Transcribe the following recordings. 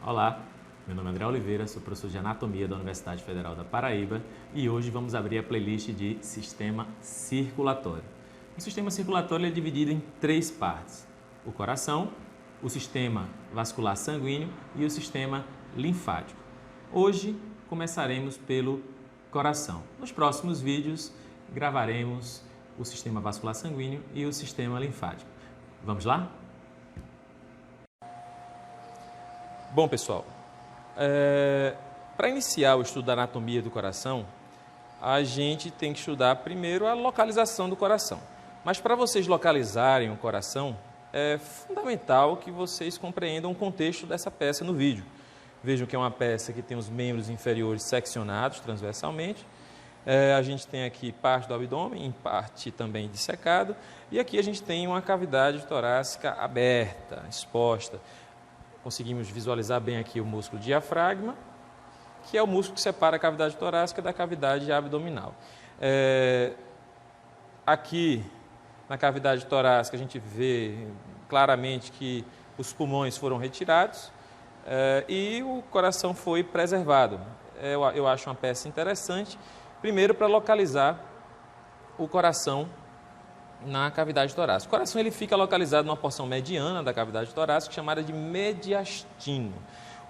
Olá, meu nome é André Oliveira, sou professor de Anatomia da Universidade Federal da Paraíba e hoje vamos abrir a playlist de Sistema Circulatório. O sistema circulatório é dividido em três partes: o coração, o sistema vascular sanguíneo e o sistema linfático. Hoje começaremos pelo coração. Nos próximos vídeos gravaremos o sistema vascular sanguíneo e o sistema linfático. Vamos lá? Bom, pessoal, para iniciar o estudo da anatomia do coração, a gente tem que estudar primeiro a localização do coração. Mas para vocês localizarem o coração, é fundamental que vocês compreendam o contexto dessa peça no vídeo. Vejam que é uma peça que tem os membros inferiores seccionados transversalmente. A gente tem aqui parte do abdômen, em parte também dissecado, e aqui a gente tem uma cavidade torácica aberta, exposta. Conseguimos visualizar bem aqui o músculo diafragma, que é o músculo que separa a cavidade torácica da cavidade abdominal. Aqui, na cavidade torácica, a gente vê claramente que os pulmões foram retirados e o coração foi preservado. Eu acho uma peça interessante, primeiro para localizar o coração na cavidade torácica. O coração ele fica localizado numa porção mediana da cavidade torácica, chamada de mediastino.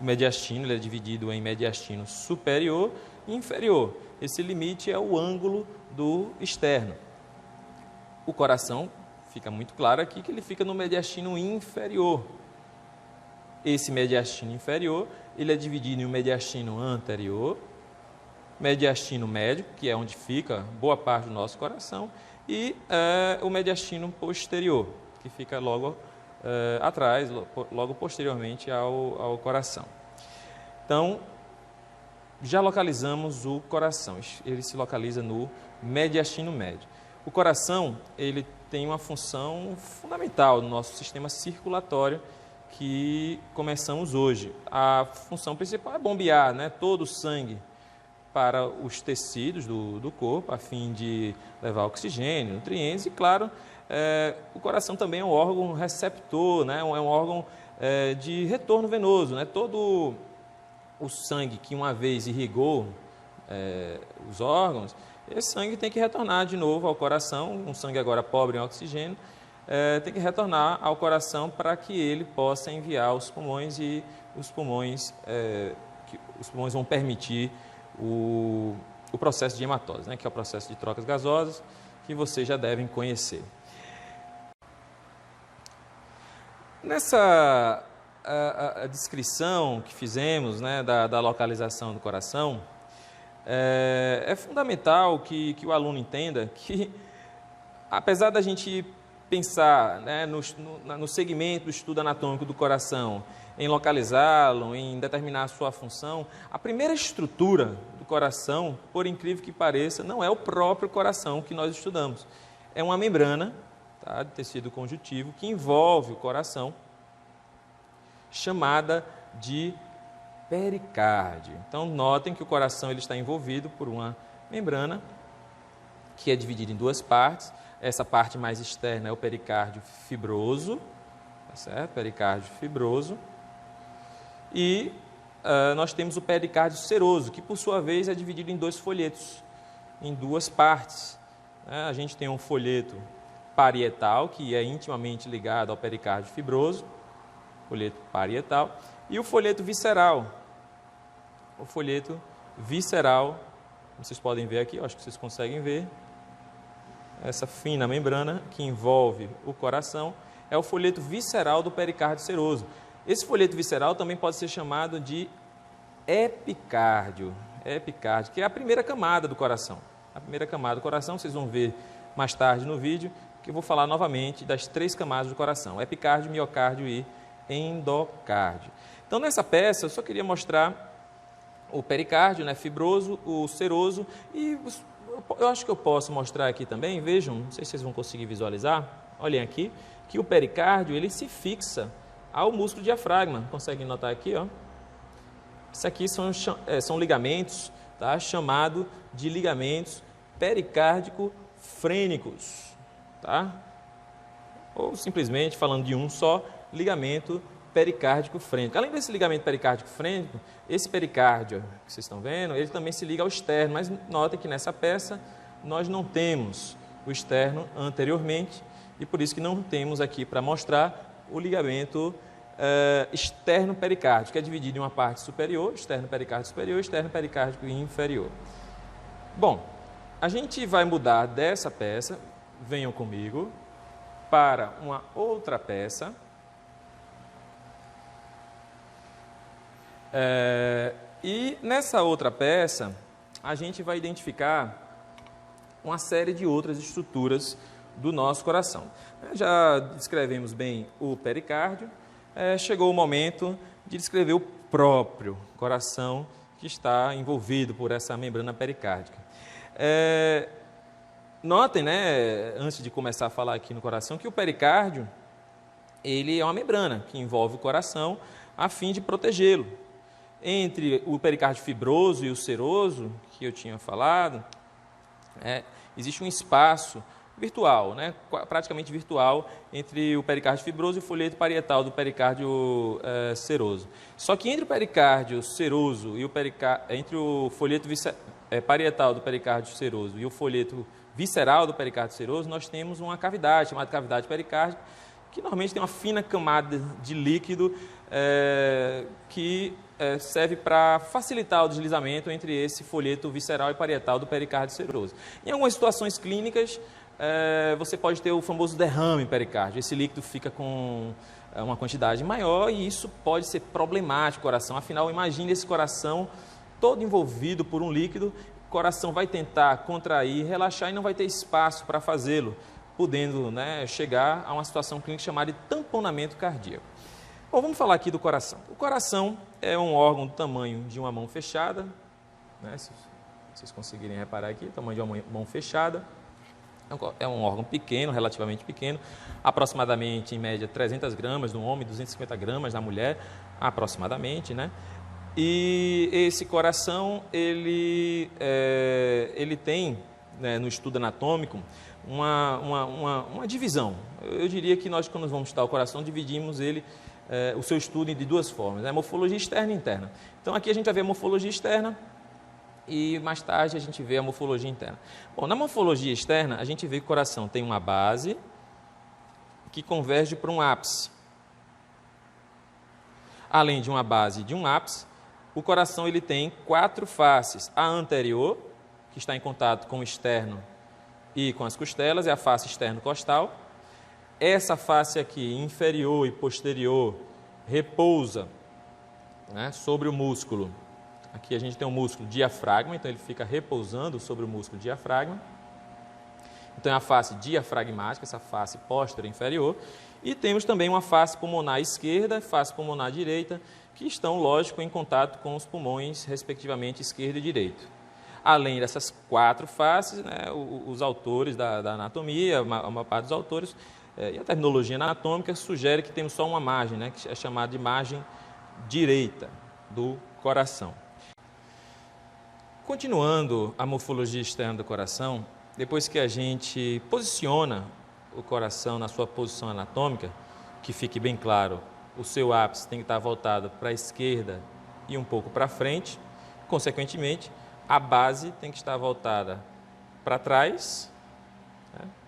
O mediastino ele é dividido em mediastino superior e inferior. Esse limite é o ângulo do externo. O coração, fica muito claro aqui, que ele fica no mediastino inferior. Esse mediastino inferior ele é dividido em um mediastino anterior, mediastino médio, que é onde fica boa parte do nosso coração, e o mediastino posterior, que fica logo atrás, logo posteriormente ao coração. Então, já localizamos o coração, ele se localiza no mediastino médio. O coração, ele tem uma função fundamental no nosso sistema circulatório que começamos hoje. A função principal é bombear, todo o sangue para os tecidos do corpo, a fim de levar oxigênio, nutrientes, e claro, o coração também é um órgão receptor, é um órgão de retorno venoso. Todo o sangue que uma vez irrigou os órgãos, esse sangue tem que retornar de novo ao coração, um sangue agora pobre em oxigênio, tem que retornar ao coração para que ele possa enviar aos pulmões e os pulmões vão permitir o processo de hematose, que é o processo de trocas gasosas, que vocês já devem conhecer. Nessa a descrição que fizemos da localização do coração, é fundamental que o aluno entenda que, apesar da gente pensar no segmento do estudo anatômico do coração, em localizá-lo, em determinar a sua função, a primeira estrutura do coração, por incrível que pareça, não é o próprio coração que nós estudamos. É uma membrana de tecido conjuntivo que envolve o coração, chamada de pericárdio. Então, notem que o coração ele está envolvido por uma membrana que é dividida em duas partes. Essa parte mais externa é o pericárdio fibroso, tá certo? Pericárdio fibroso. E nós temos o pericárdio seroso, que por sua vez é dividido em dois folhetos, em duas partes. A gente tem um folheto parietal, que é intimamente ligado ao pericárdio fibroso, folheto parietal, e o folheto visceral. O folheto visceral, vocês podem ver aqui, eu acho que vocês conseguem ver, essa fina membrana que envolve o coração, é o folheto visceral do pericárdio seroso. Esse folheto visceral também pode ser chamado de epicárdio, que é a primeira camada do coração. A primeira camada do coração, vocês vão ver mais tarde no vídeo, que eu vou falar novamente das três camadas do coração: epicárdio, miocárdio e endocárdio. Então, nessa peça, eu só queria mostrar o pericárdio, fibroso, o seroso, e eu acho que eu posso mostrar aqui também, vejam, não sei se vocês vão conseguir visualizar, olhem aqui, que o pericárdio ele se fixa ao músculo diafragma. Conseguem notar aqui, ó? Isso aqui são ligamentos, chamado de ligamentos pericárdico-frênicos, Ou simplesmente, falando de um só, ligamento pericárdico frênico. Além desse ligamento pericárdico frênico, esse pericárdio que vocês estão vendo, ele também se liga ao externo, mas notem que nessa peça nós não temos o externo anteriormente e por isso que não temos aqui para mostrar o ligamento externo pericárdico, que é dividido em uma parte superior, externo pericárdico superior, externo pericárdico inferior. Bom, a gente vai mudar dessa peça, venham comigo, para uma outra peça. E nessa outra peça, a gente vai identificar uma série de outras estruturas do nosso coração. Já descrevemos bem o pericárdio, chegou o momento de descrever o próprio coração que está envolvido por essa membrana pericárdica. Notem, antes de começar a falar aqui no coração, que o pericárdio ele é uma membrana que envolve o coração a fim de protegê-lo. Entre o pericárdio fibroso e o seroso, que eu tinha falado, existe um espaço virtual, praticamente virtual, entre o pericárdio fibroso e o folheto parietal do pericárdio seroso. Só que entre o pericárdio seroso e entre o folheto parietal do pericárdio seroso e o folheto visceral do pericárdio seroso, nós temos uma cavidade, chamada cavidade pericárdica, que normalmente tem uma fina camada de líquido que serve para facilitar o deslizamento entre esse folheto visceral e parietal do pericárdio seroso. Em algumas situações clínicas, você pode ter o famoso derrame pericárdio. Esse líquido fica com uma quantidade maior e isso pode ser problemático para o coração. Afinal, imagine esse coração todo envolvido por um líquido, o coração vai tentar contrair, relaxar e não vai ter espaço para fazê-lo, podendo chegar a uma situação clínica chamada de tamponamento cardíaco. Bom, vamos falar aqui do coração. O coração é um órgão do tamanho de uma mão fechada, se vocês conseguirem reparar aqui, o tamanho de uma mão fechada. É um órgão pequeno, relativamente pequeno, aproximadamente, em média, 300 gramas no homem, 250 gramas na mulher, aproximadamente, E esse coração, ele tem, no estudo anatômico, uma divisão. Eu diria que nós, quando vamos estudar o coração, dividimos ele, o seu estudo de duas formas, morfologia externa e interna. Então, aqui a gente vai ver a morfologia externa e, mais tarde, a gente vê a morfologia interna. Bom, na morfologia externa, a gente vê que o coração tem uma base que converge para um ápice. Além de uma base e de um ápice, o coração ele tem 4 faces. A anterior, que está em contato com o externo e com as costelas, é a face externo-costal. Essa face aqui, inferior e posterior, repousa sobre o músculo. Aqui a gente tem um músculo diafragma, então ele fica repousando sobre o músculo diafragma. Então é a face diafragmática, essa face póstera inferior. E temos também uma face pulmonar esquerda e face pulmonar direita, que estão, lógico, em contato com os pulmões, respectivamente, esquerdo e direito. Além dessas 4 faces, os autores da anatomia, uma parte dos autores, e a terminologia anatômica sugere que temos só uma margem, que é chamada de margem direita do coração. Continuando a morfologia externa do coração, depois que a gente posiciona o coração na sua posição anatômica, que fique bem claro, o seu ápice tem que estar voltado para a esquerda e um pouco para frente, consequentemente, a base tem que estar voltada para trás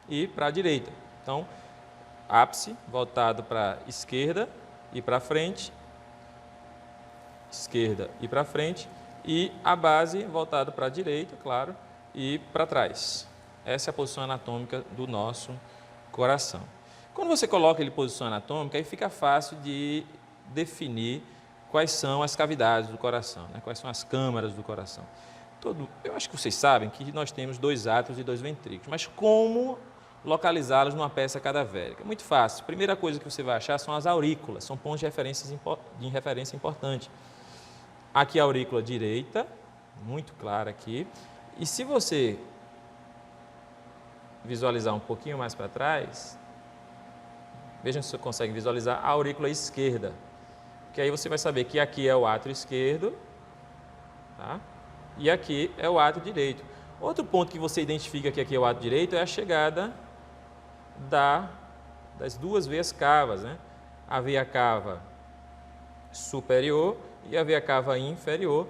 e para a direita. Então, ápice voltado para a esquerda e para frente, esquerda e para frente, e a base voltada para a direita, claro, e para trás. Essa é a posição anatômica do nosso coração. Quando você coloca ele em posição anatômica, aí fica fácil de definir quais são as cavidades do coração, quais são as câmaras do coração. Eu acho que vocês sabem que nós temos 2 átrios e 2 ventrículos, mas como localizá-los numa peça cadavérica? Muito fácil. A primeira coisa que você vai achar são as aurículas, são pontos de referência importante. Aqui a aurícula direita, muito clara aqui, e se você visualizar um pouquinho mais para trás, vejam se você consegue visualizar a aurícula esquerda, que aí você vai saber que aqui é o átrio esquerdo, e aqui é o átrio direito. Outro ponto que você identifica que aqui é o átrio direito é a chegada das 2 veias cavas, a veia cava superior e a veia cava inferior,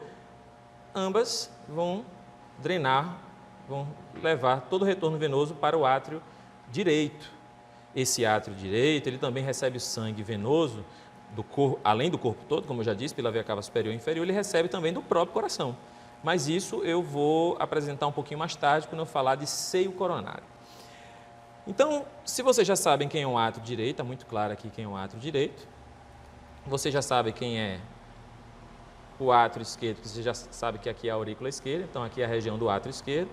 ambas vão drenar, vão levar todo o retorno venoso para o átrio direito. Esse átrio direito, ele também recebe o sangue venoso do corpo, além do corpo todo, como eu já disse, pela veia cava superior e inferior, ele recebe também do próprio coração. Mas isso eu vou apresentar um pouquinho mais tarde, quando eu falar de seio coronário. Então, se vocês já sabem quem é o átrio direito, está muito claro aqui quem é o átrio direito. Vocês já sabem quem é o átrio esquerdo, que você já sabe que aqui é a aurícula esquerda, então aqui é a região do átrio esquerdo.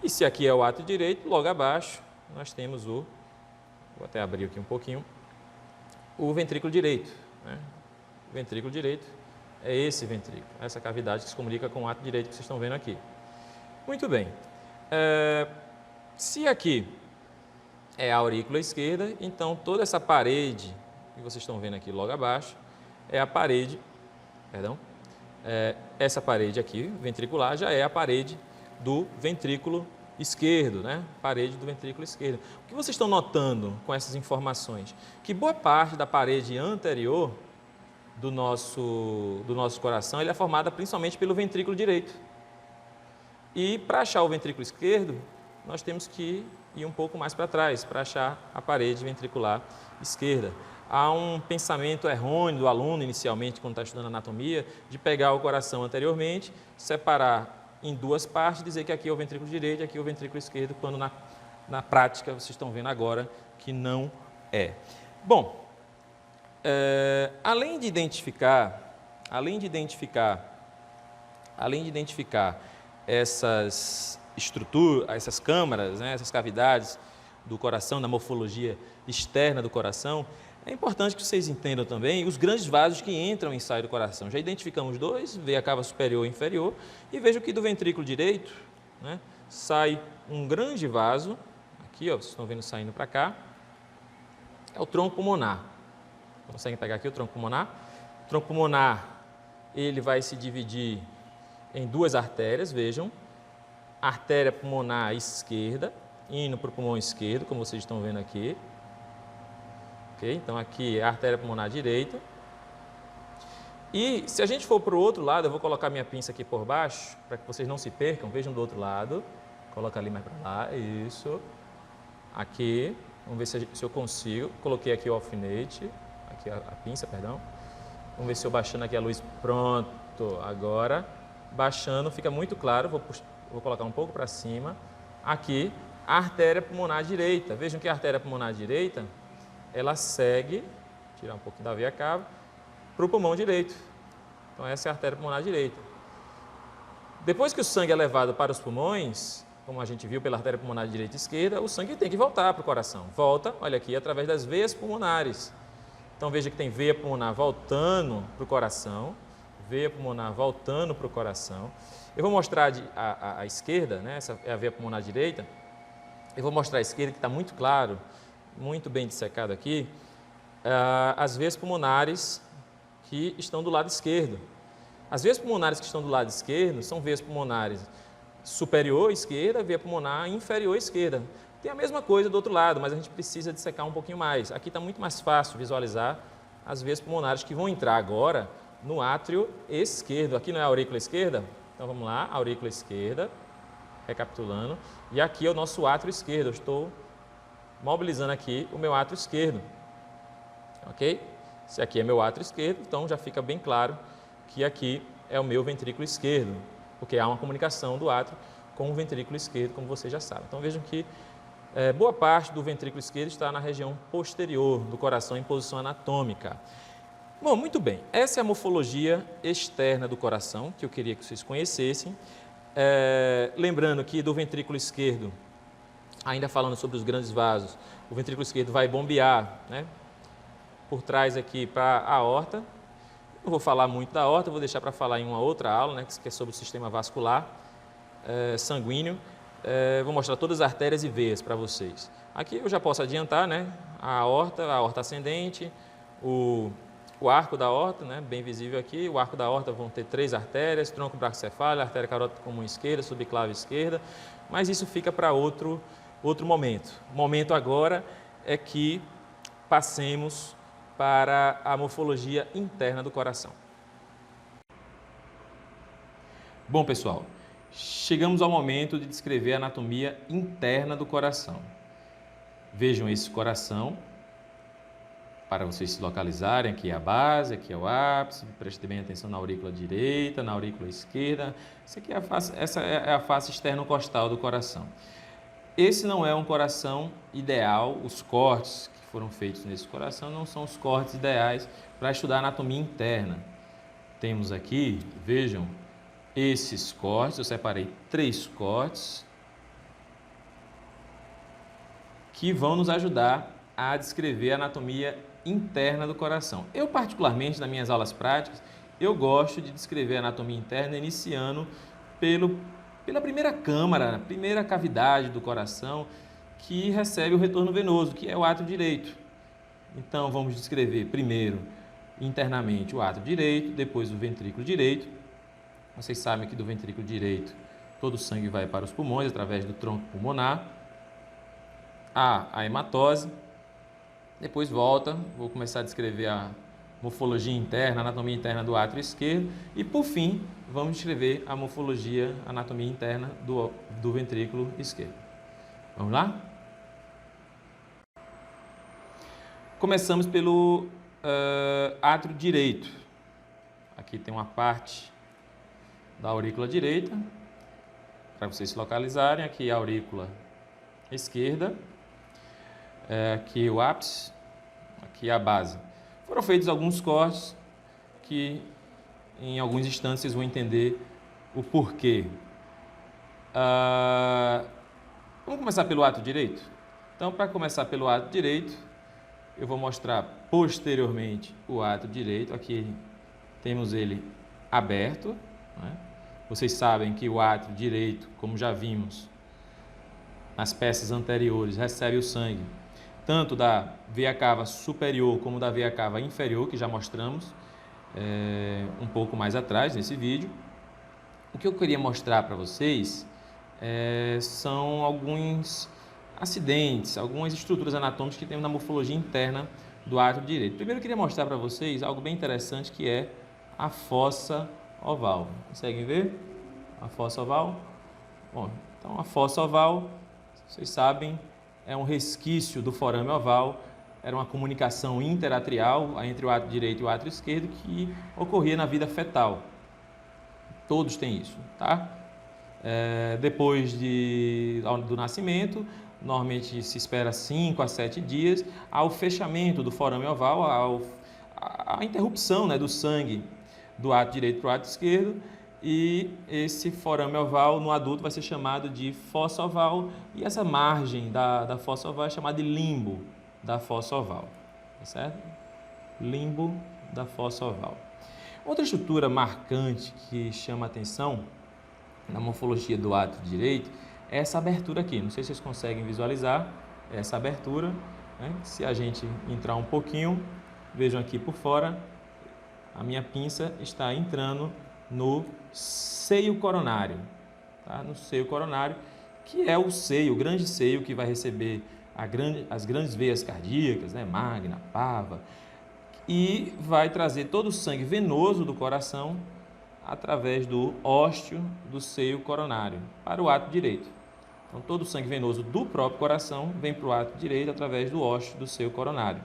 E se aqui é o átrio direito, logo abaixo nós temos vou até abrir aqui um pouquinho, o ventrículo direito. Né? O ventrículo direito é esse ventrículo, essa cavidade que se comunica com o átrio direito que vocês estão vendo aqui. Muito bem. Se aqui é a aurícula esquerda, então toda essa parede que vocês estão vendo aqui logo abaixo é a parede, essa parede aqui, ventricular, já é a parede do ventrículo esquerdo, né? Parede do ventrículo esquerdo. O que vocês estão notando com essas informações? Que boa parte da parede anterior do nosso coração ele é formada principalmente pelo ventrículo direito. E para achar o ventrículo esquerdo, nós temos que ir um pouco mais para trás, para achar a parede ventricular esquerda. Há um pensamento errôneo do aluno, inicialmente, quando está estudando anatomia, de pegar o coração anteriormente, separar em duas partes, dizer que aqui é o ventrículo direito e aqui é o ventrículo esquerdo, quando na prática vocês estão vendo agora que não é. Bom, além de identificar essas estruturas, essas câmaras, né, essas cavidades do coração, da morfologia externa do coração, é importante que vocês entendam também os grandes vasos que entram e saem do coração. Já identificamos dois, veia cava superior e inferior, e vejam que do ventrículo direito, né, sai um grande vaso, aqui, ó, vocês estão vendo saindo para cá, é o tronco pulmonar. Conseguem pegar aqui o tronco pulmonar? O tronco pulmonar, ele vai se dividir em duas artérias, vejam, artéria pulmonar esquerda, indo para o pulmão esquerdo, como vocês estão vendo aqui. Okay? Então, aqui é a artéria pulmonar direita. E se a gente for para o outro lado, eu vou colocar minha pinça aqui por baixo, para que vocês não se percam, vejam do outro lado. Coloca ali mais para lá, isso. Aqui, vamos ver se eu consigo. Coloquei aqui o alfinete, aqui a pinça, perdão. Vamos ver se eu baixando aqui a luz, pronto. Agora, baixando, fica muito claro, vou colocar um pouco para cima. Aqui, a artéria pulmonar direita. Vejam que a artéria pulmonar direita, ela segue, tirar um pouquinho da veia cava, para o pulmão direito. Então, essa é a artéria pulmonar direita. Depois que o sangue é levado para os pulmões, como a gente viu pela artéria pulmonar direita e esquerda, o sangue tem que voltar para o coração. Volta, olha aqui, através das veias pulmonares. Então, veja que tem veia pulmonar voltando para o coração, veia pulmonar voltando para o coração. Eu vou mostrar a esquerda, né? Essa é a veia pulmonar direita. Eu vou mostrar a esquerda, que está muito claro, muito bem dissecado aqui, as veias pulmonares que estão do lado esquerdo. As veias pulmonares que estão do lado esquerdo são veias pulmonares superior esquerda, veia pulmonar inferior esquerda. Tem a mesma coisa do outro lado, mas a gente precisa dissecar um pouquinho mais. Aqui está muito mais fácil visualizar as veias pulmonares que vão entrar agora no átrio esquerdo. Aqui não é a aurícula esquerda? Então vamos lá, aurícula esquerda, recapitulando. E aqui é o nosso átrio esquerdo. Eu estou mobilizando aqui o meu átrio esquerdo. Ok? Se aqui é meu átrio esquerdo, então já fica bem claro que aqui é o meu ventrículo esquerdo, porque há uma comunicação do átrio com o ventrículo esquerdo, como vocês já sabem. Então vejam que boa parte do ventrículo esquerdo está na região posterior do coração em posição anatômica. Bom, muito bem. Essa é a morfologia externa do coração, que eu queria que vocês conhecessem. Lembrando que do ventrículo esquerdo, ainda falando sobre os grandes vasos, o ventrículo esquerdo vai bombear, né, por trás aqui para a aorta. Não vou falar muito da aorta, vou deixar para falar em uma outra aula, né, que é sobre o sistema vascular sanguíneo. Vou mostrar todas as artérias e veias para vocês. Aqui eu já posso adiantar, né, a aorta ascendente, o arco da aorta, né, bem visível aqui. O arco da aorta vão ter 3 artérias, tronco brachicefálico, artéria carótida comum esquerda, subclave esquerda, mas isso fica para outro momento. O momento agora é que passemos para a morfologia interna do coração. Bom, pessoal, chegamos ao momento de descrever a anatomia interna do coração. Vejam esse coração, para vocês se localizarem, aqui é a base, aqui é o ápice, prestem bem atenção na aurícula direita, na aurícula esquerda. Essa é a face externo-costal do coração. Esse não é um coração ideal, os cortes que foram feitos nesse coração não são os cortes ideais para estudar a anatomia interna. Temos aqui, vejam, esses cortes, eu separei 3 cortes que vão nos ajudar a descrever a anatomia interna do coração. Eu, particularmente, nas minhas aulas práticas, eu gosto de descrever a anatomia interna iniciando pela primeira câmara, a primeira cavidade do coração que recebe o retorno venoso, que é o átrio direito. Então, vamos descrever primeiro internamente o átrio direito, depois o ventrículo direito. Vocês sabem que do ventrículo direito todo o sangue vai para os pulmões através do tronco pulmonar. Há a hematose, depois volta, vou começar a descrever a morfologia interna, a anatomia interna do átrio esquerdo e, por fim, vamos descrever a morfologia, a anatomia interna do ventrículo esquerdo. Vamos lá? Começamos pelo átrio direito. Aqui tem uma parte da aurícula direita, para vocês se localizarem. Aqui é a aurícula esquerda, aqui o ápice, aqui a base. Foram feitos alguns cortes que em alguns instantes vocês vão entender o porquê. Vamos começar pelo átrio direito? Então, para começar pelo átrio direito, eu vou mostrar posteriormente o átrio direito. Aqui temos ele aberto, né? Vocês sabem que o átrio direito, como já vimos nas peças anteriores, recebe o sangue tanto da veia cava superior como da veia cava inferior, que já mostramos um pouco mais atrás nesse vídeo. O que eu queria mostrar para vocês são alguns acidentes, algumas estruturas anatômicas que temos na morfologia interna do átrio direito. Primeiro eu queria mostrar para vocês algo bem interessante, que é a fossa oval. Conseguem ver a fossa oval? Bom, então a fossa oval, vocês sabem, é um resquício do forame oval. Era uma comunicação interatrial entre o átrio direito e o átrio esquerdo que ocorria na vida fetal. Todos têm isso, tá? Depois do nascimento, normalmente se espera 5 a 7 dias, ao fechamento do forame oval, a interrupção, né, do sangue do átrio direito para o átrio esquerdo, e esse forame oval no adulto vai ser chamado de fossa oval, e essa margem da fossa oval é chamada de limbo da fossa oval, tá certo? Limbo da fossa oval. Outra estrutura marcante que chama a atenção na morfologia do átrio direito é essa abertura aqui. Não sei se vocês conseguem visualizar essa abertura, né? Se a gente entrar um pouquinho, vejam aqui por fora, a minha pinça está entrando no seio coronário, tá? No seio coronário, que é o seio, o grande seio que vai receber as grandes veias cardíacas, né? Magna, Pava, e vai trazer todo o sangue venoso do coração através do ósteo do seio coronário para o átrio direito. Então, todo o sangue venoso do próprio coração vem para o átrio direito através do ósteo do seio coronário.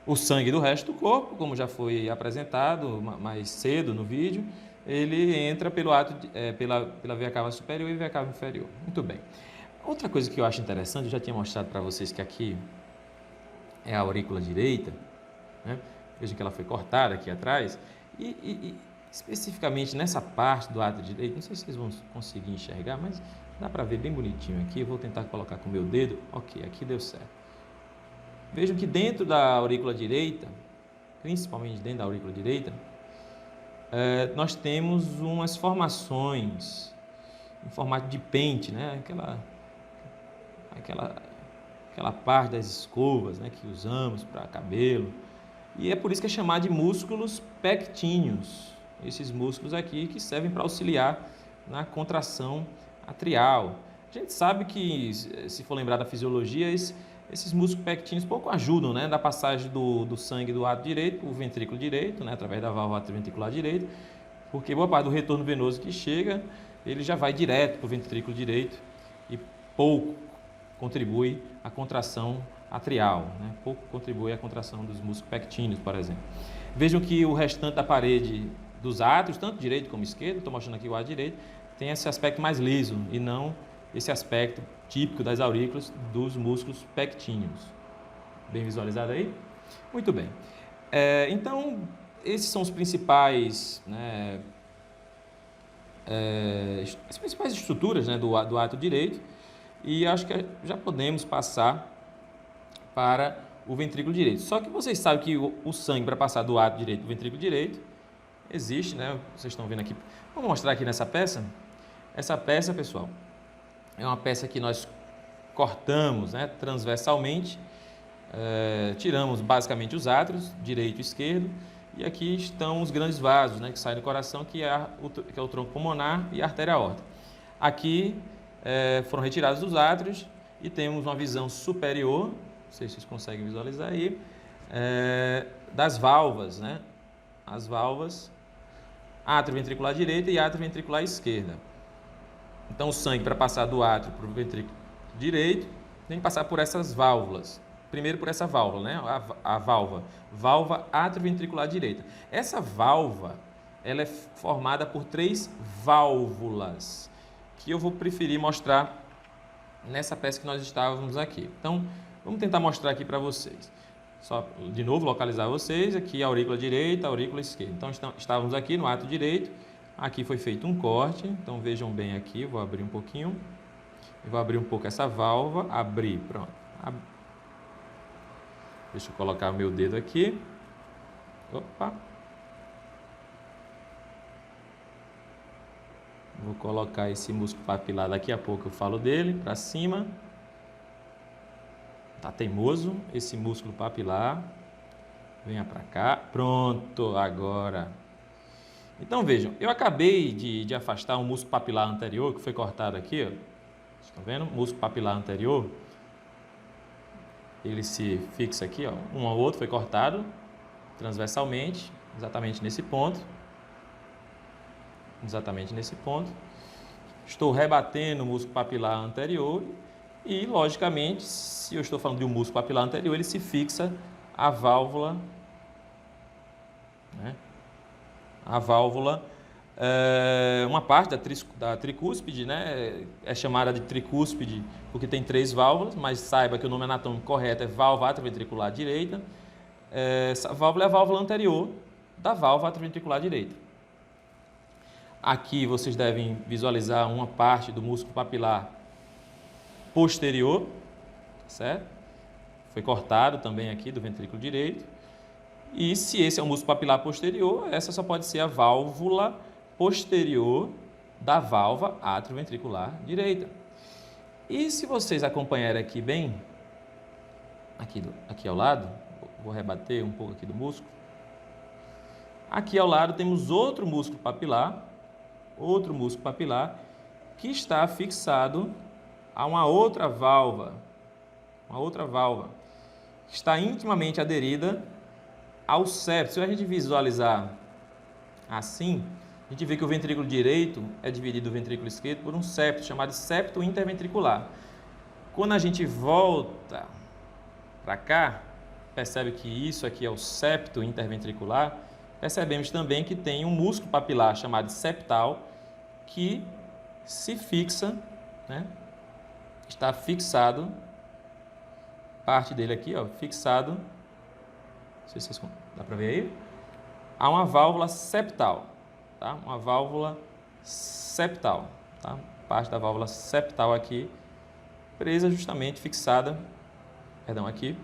O sangue do resto do corpo, como já foi apresentado mais cedo no vídeo, ele entra pela veia cava superior e veia cava inferior. Muito bem. Outra coisa que eu acho interessante, eu já tinha mostrado para vocês que aqui é a aurícula direita, né? Vejam que ela foi cortada aqui atrás, e especificamente nessa parte do átrio direito, não sei se vocês vão conseguir enxergar, mas dá para ver bem bonitinho aqui. Eu vou tentar colocar com o meu dedo. Ok, aqui deu certo. Vejam que dentro da aurícula direita, principalmente dentro da aurícula direita, nós temos umas formações em formato de pente, né? Aquela parte das escovas, né, que usamos para cabelo. E é por isso que é chamado de músculos pectíneos. Esses músculos aqui que servem para auxiliar na contração atrial. A gente sabe que, se for lembrar da fisiologia, esses músculos pectíneos pouco ajudam, né, na passagem do sangue do ato direito para o ventrículo direito, né, através da válvula atrioventricular direita, porque boa parte do retorno venoso que chega, ele já vai direto para o ventrículo direito e pouco contribui à contração atrial, né, pouco contribui à contração dos músculos pectíneos, por exemplo. Vejam que o restante da parede dos átrios, tanto direito como esquerdo, estou mostrando aqui o átrio direito, tem esse aspecto mais liso e não esse aspecto típico das aurículas dos músculos pectíneos. Bem visualizado aí? Muito bem. Então, esses são os principais, né, as principais estruturas, né, do átrio direito, e acho que já podemos passar para o ventrículo direito. Só que vocês sabem que o sangue para passar do átrio direito para o ventrículo direito existe, né? Vocês estão vendo aqui. Vamos mostrar aqui nessa peça. Essa peça, pessoal, é uma peça que nós cortamos, né, transversalmente, tiramos basicamente os átrios, direito e esquerdo, e aqui estão os grandes vasos, né, que saem do coração, que é o tronco pulmonar e a artéria aorta. Aqui foram retirados os átrios e temos uma visão superior, não sei se vocês conseguem visualizar aí, das válvulas, né, as válvulas átrio ventricular direita e átrio ventricular esquerda. Então, o sangue, para passar do átrio para o ventrículo direito, tem que passar por essas válvulas. Primeiro por essa válvula, né? A válvula atrioventricular direita. Essa válvula, ela é formada por 3 válvulas, que eu vou preferir mostrar nessa peça que nós estávamos aqui. Então, vamos tentar mostrar aqui para vocês. Só, de novo, localizar vocês. Aqui a aurícula direita, a aurícula esquerda. Então, estávamos aqui no átrio direito. Aqui foi feito um corte, então vejam bem aqui, vou abrir um pouquinho, vou abrir um pouco essa válvula, abrir, pronto. Deixa eu colocar o meu dedo aqui, opa. Vou colocar esse músculo papilar, daqui a pouco eu falo dele, para cima. Tá teimoso esse músculo papilar, venha para cá, pronto, agora... Então, vejam, eu acabei de afastar um músculo papilar anterior, que foi cortado aqui, ó. Estão vendo? O músculo papilar anterior, ele se fixa aqui, ó. Um ao outro foi cortado transversalmente, exatamente nesse ponto. Exatamente nesse ponto. Estou rebatendo o músculo papilar anterior e, logicamente, se eu estou falando de um músculo papilar anterior, ele se fixa à válvula, né? A válvula, uma parte da tricúspide, né, é chamada de tricúspide porque tem 3 válvulas, mas saiba que o nome anatômico correto é válvula atrioventricular direita. Essa válvula é a válvula anterior da válvula atrioventricular direita. Aqui vocês devem visualizar uma parte do músculo papilar posterior, certo? Foi cortado também aqui do ventrículo direito. E se esse é o músculo papilar posterior, essa só pode ser a válvula posterior da válvula atrioventricular direita. E se vocês acompanharem aqui bem, aqui ao lado, vou rebater um pouco aqui do músculo. Aqui ao lado temos outro músculo papilar que está fixado a uma outra válvula, que está intimamente aderida ao septo. Se a gente visualizar assim, a gente vê que o ventrículo direito é dividido do ventrículo esquerdo por um septo, chamado septo interventricular. Quando a gente volta para cá, percebe que isso aqui é o septo interventricular, percebemos também que tem um músculo papilar chamado septal que se fixa, né? Está fixado, parte dele aqui, ó, fixado, não sei se vocês dá para ver aí, há uma válvula septal, tá? Uma válvula septal, tá? Parte da válvula septal aqui, presa justamente, fixada, perdão, aqui,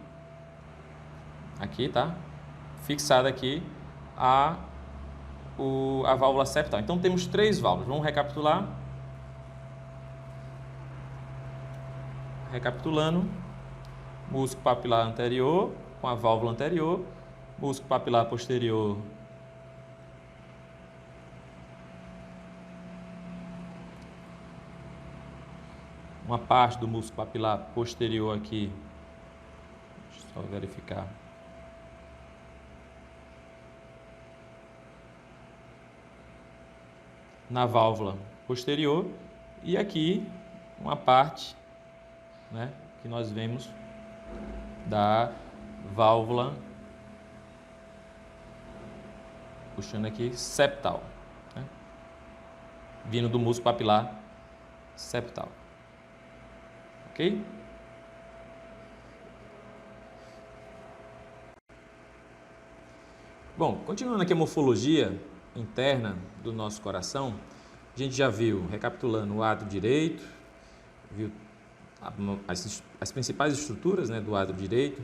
tá? Fixada aqui a válvula septal. Então temos 3 válvulas, vamos recapitular. Recapitulando, músculo papilar anterior com a válvula anterior, músculo papilar posterior uma parte do músculo papilar posterior aqui Só verificar. Na válvula posterior, e aqui uma parte, né, que nós vemos da válvula, puxando aqui, septal, né, vindo do músculo papilar septal. Ok? Bom, continuando aqui a morfologia interna do nosso coração, a gente já viu, recapitulando, o átrio direito, viu as principais estruturas, né, do átrio direito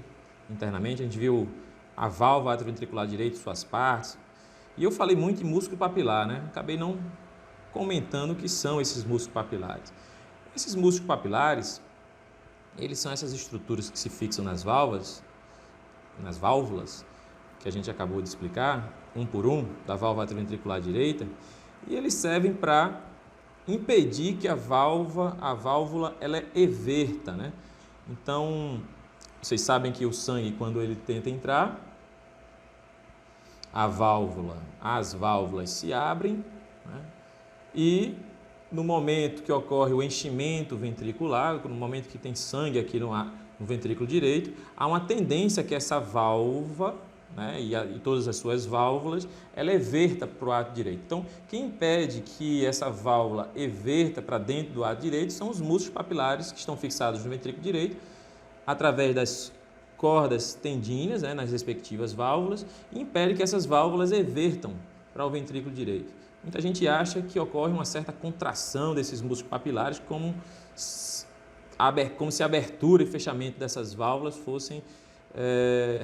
internamente, a gente viu a válvula atrioventricular direito, suas partes, e eu falei muito em músculo papilar, né? Acabei não comentando o que são esses músculos papilares. Esses músculos papilares, eles são essas estruturas que se fixam nas válvulas, que a gente acabou de explicar, um por um, da válvula atrioventricular direita, e eles servem para impedir que a válvula ela é everta, né? Então, vocês sabem que o sangue, quando ele tenta entrar, as válvulas se abrem, né? E no momento que ocorre o enchimento ventricular, no momento que tem sangue aqui no ventrículo direito, há uma tendência que essa válvula, né, e todas as suas válvulas, ela everta para o átrio direito. Então, quem impede que essa válvula everta para dentro do átrio direito são os músculos papilares que estão fixados no ventrículo direito, através das cordas tendíneas, né, nas respectivas válvulas, e impede que essas válvulas evertam para o ventrículo direito. Muita gente acha que ocorre uma certa contração desses músculos papilares, como se a abertura e fechamento dessas válvulas fossem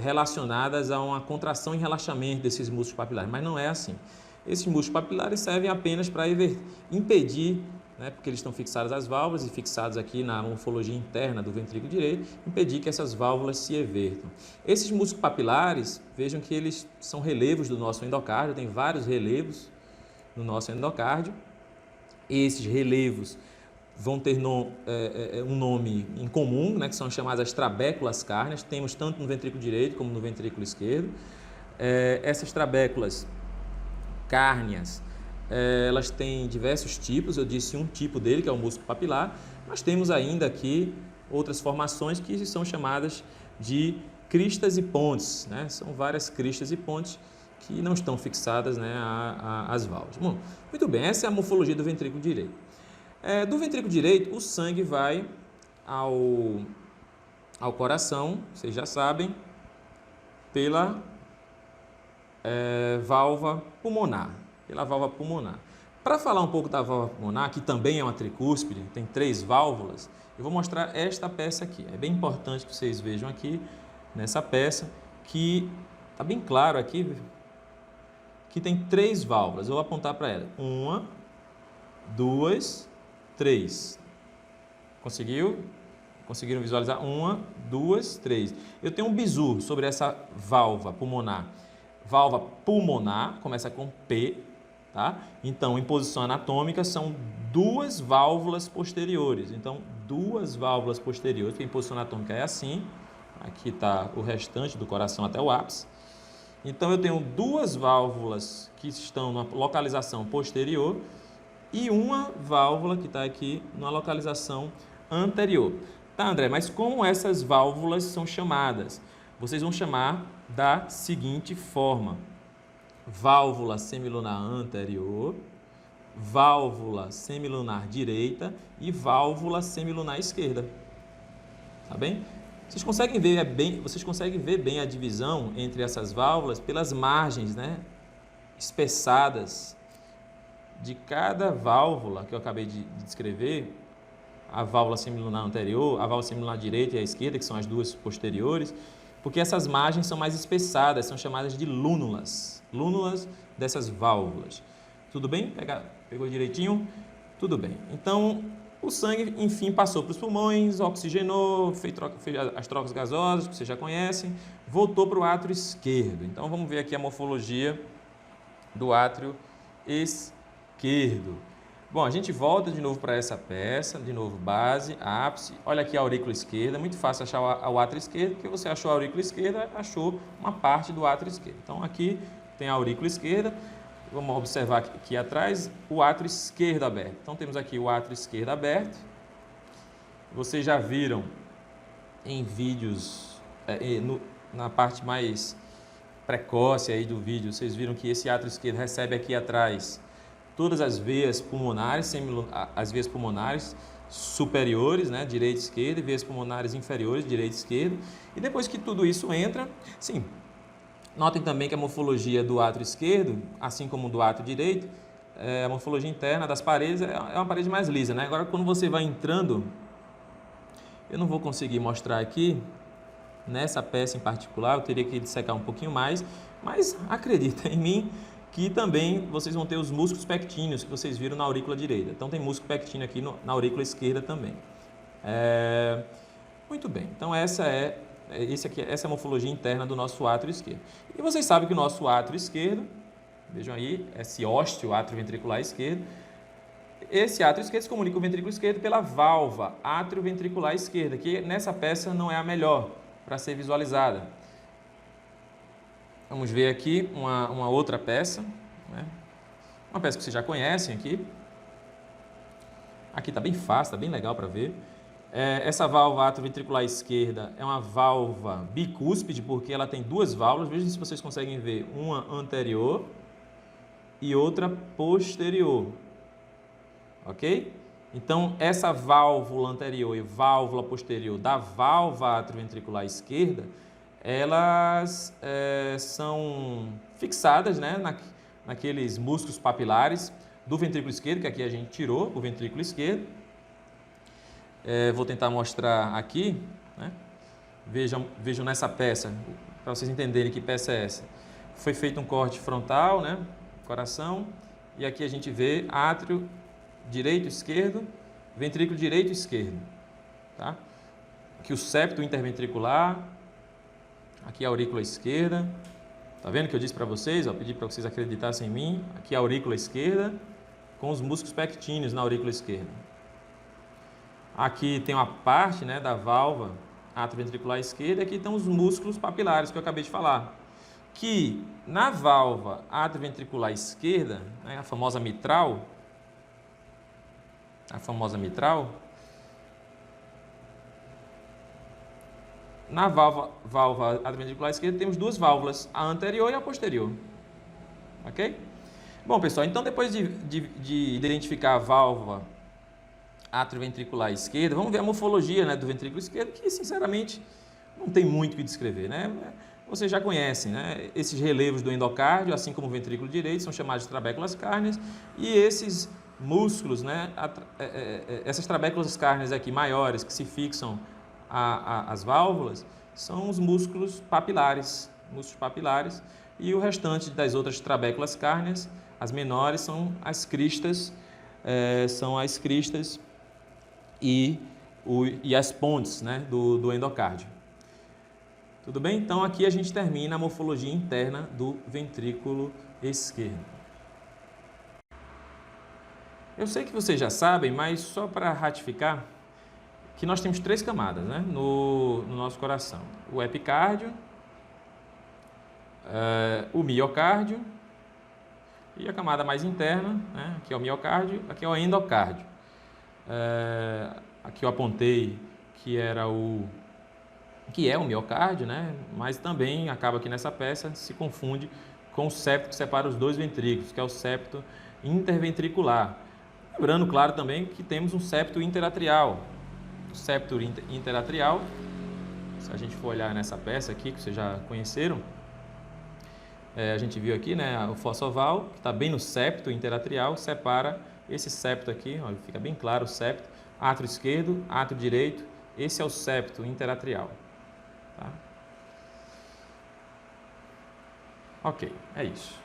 relacionadas a uma contração e relaxamento desses músculos papilares, mas não é assim. Esses músculos papilares servem apenas para impedir, né, porque eles estão fixados às válvulas e fixados aqui na morfologia interna do ventrículo direito, impedir que essas válvulas se evertam. Esses músculos papilares, vejam que eles são relevos do nosso endocárdio, tem vários relevos no nosso endocárdio. Esses relevos vão ter um nome em comum, né, que são chamadas as trabéculas cárneas. Temos tanto no ventrículo direito como no ventrículo esquerdo. Essas trabéculas cárneas, elas têm diversos tipos. Eu disse um tipo dele, que é o músculo papilar. Nós temos ainda aqui outras formações que são chamadas de cristas e pontes, né? São várias cristas e pontes que não estão fixadas, né, às válvulas. Bom, muito bem, essa é a morfologia do ventrículo direito. Do ventrículo direito, o sangue vai ao coração, vocês já sabem, pela válvula pulmonar. Para falar um pouco da válvula pulmonar, que também é uma tricúspide, tem 3 válvulas, eu vou mostrar esta peça aqui. É bem importante que vocês vejam aqui, nessa peça, que está bem claro aqui, que tem 3 válvulas. Eu vou apontar para ela. 1, 2, 3. Conseguiram visualizar? 1, 2, 3. Eu tenho um bizu sobre essa válvula pulmonar. Válvula pulmonar começa com P, tá? Então, em posição anatômica, são 2 válvulas posteriores. Então, 2 válvulas posteriores, porque em posição anatômica é assim. Aqui está o restante do coração até o ápice. Então, eu tenho 2 válvulas que estão na localização posterior e uma válvula que está aqui na localização anterior. Tá, André, mas como essas válvulas são chamadas? Vocês vão chamar da seguinte forma: válvula semilunar anterior, válvula semilunar direita e válvula semilunar esquerda. Tá bem? Vocês conseguem ver bem a divisão entre essas válvulas pelas margens, né, espessadas de cada válvula que eu acabei de descrever, a válvula semilunar anterior, a válvula semilunar direita e a esquerda, que são as 2 posteriores, porque essas margens são mais espessadas, são chamadas de lúnulas dessas válvulas. Tudo bem? Pegou direitinho? Tudo bem. Então, o sangue, enfim, passou para os pulmões, oxigenou, fez as trocas gasosas, que vocês já conhecem, voltou para o átrio esquerdo. Então, vamos ver aqui a morfologia do átrio esquerdo. Bom, a gente volta de novo para essa peça, de novo base, ápice, olha aqui a aurícula esquerda, muito fácil achar o átrio esquerdo, porque você achou a aurícula esquerda, achou uma parte do átrio esquerdo. Então aqui tem a aurícula esquerda, vamos observar aqui atrás o átrio esquerdo aberto. Então temos aqui o átrio esquerdo aberto, vocês já viram em vídeos, na parte mais precoce aí do vídeo, vocês viram que esse átrio esquerdo recebe aqui atrás todas as veias pulmonares, as veias pulmonares superiores, né, direita e esquerda, e veias pulmonares inferiores, direita e esquerda. E depois que tudo isso entra, sim, notem também que a morfologia do átrio esquerdo, assim como do átrio direito, a morfologia interna das paredes é uma parede mais lisa, né? Agora, quando você vai entrando, eu não vou conseguir mostrar aqui, nessa peça em particular, eu teria que dissecar um pouquinho mais, mas acredita em mim, que também vocês vão ter os músculos pectíneos que vocês viram na aurícula direita. Então tem músculo pectíneo aqui na aurícula esquerda também. Muito bem, então essa é a morfologia interna do nosso átrio esquerdo. E vocês sabem que o nosso átrio esquerdo, vejam aí, esse ósteo átrio ventricular esquerdo, esse átrio esquerdo se comunica com o ventrículo esquerdo pela válvula átrio ventricular esquerda, que nessa peça não é a melhor para ser visualizada. Vamos ver aqui uma outra peça, né? Uma peça que vocês já conhecem aqui. Aqui está bem fácil, está bem legal para ver. Essa válvula atrioventricular esquerda é uma válvula bicúspide, porque ela tem duas válvulas. Vejam se vocês conseguem ver, uma anterior e outra posterior. Ok? Então, essa válvula anterior e válvula posterior da válvula atrioventricular esquerda, elas são fixadas, né, naqueles músculos papilares do ventrículo esquerdo, que aqui a gente tirou o ventrículo esquerdo. Vou tentar mostrar aqui, né? Vejam nessa peça, para vocês entenderem que peça é essa. Foi feito um corte frontal, né, coração, e aqui a gente vê átrio direito, esquerdo, ventrículo direito e esquerdo. Tá? Aqui o septo interventricular, aqui a aurícula esquerda. Tá vendo que eu disse para vocês? Eu pedi para vocês acreditassem em mim. Aqui a aurícula esquerda, com os músculos pectíneos na aurícula esquerda. Aqui tem uma parte, né, da válvula atrioventricular esquerda, e aqui estão os músculos papilares que eu acabei de falar. Que na válvula atrioventricular esquerda, né, a famosa mitral, na válvula atrioventricular esquerda temos duas válvulas, a anterior e a posterior. Ok? Bom, pessoal, então depois de identificar a válvula atrioventricular esquerda, vamos ver a morfologia, né, do ventrículo esquerdo, que sinceramente não tem muito o que descrever, né? Vocês já conhecem, né? Esses relevos do endocárdio, assim como o ventrículo direito, são chamados de trabéculas cárneas, e esses músculos, né, essas trabéculas cárneas aqui maiores que se fixam as válvulas, são os músculos papilares, e o restante das outras trabéculas cárneas, as menores, são as cristas, e as pontes, né, do endocárdio. Tudo bem? Então aqui a gente termina a morfologia interna do ventrículo esquerdo. Eu sei que vocês já sabem, mas só para ratificar, que nós temos três camadas, né, no nosso coração. O epicárdio, o miocárdio e a camada mais interna, né, aqui é o miocárdio, aqui é o endocárdio. Aqui eu apontei que é o miocárdio, né, mas também acaba aqui nessa peça, se confunde com o septo que separa os dois ventrículos, que é o septo interventricular. Lembrando, claro, também que temos um septo interatrial. O septo interatrial, se a gente for olhar nessa peça aqui, que vocês já conheceram, a gente viu aqui, né, o fosso oval, que está bem no septo interatrial, separa esse septo aqui, olha, fica bem claro o septo, átrio esquerdo, átrio direito, esse é o septo interatrial. Tá? Ok, é isso.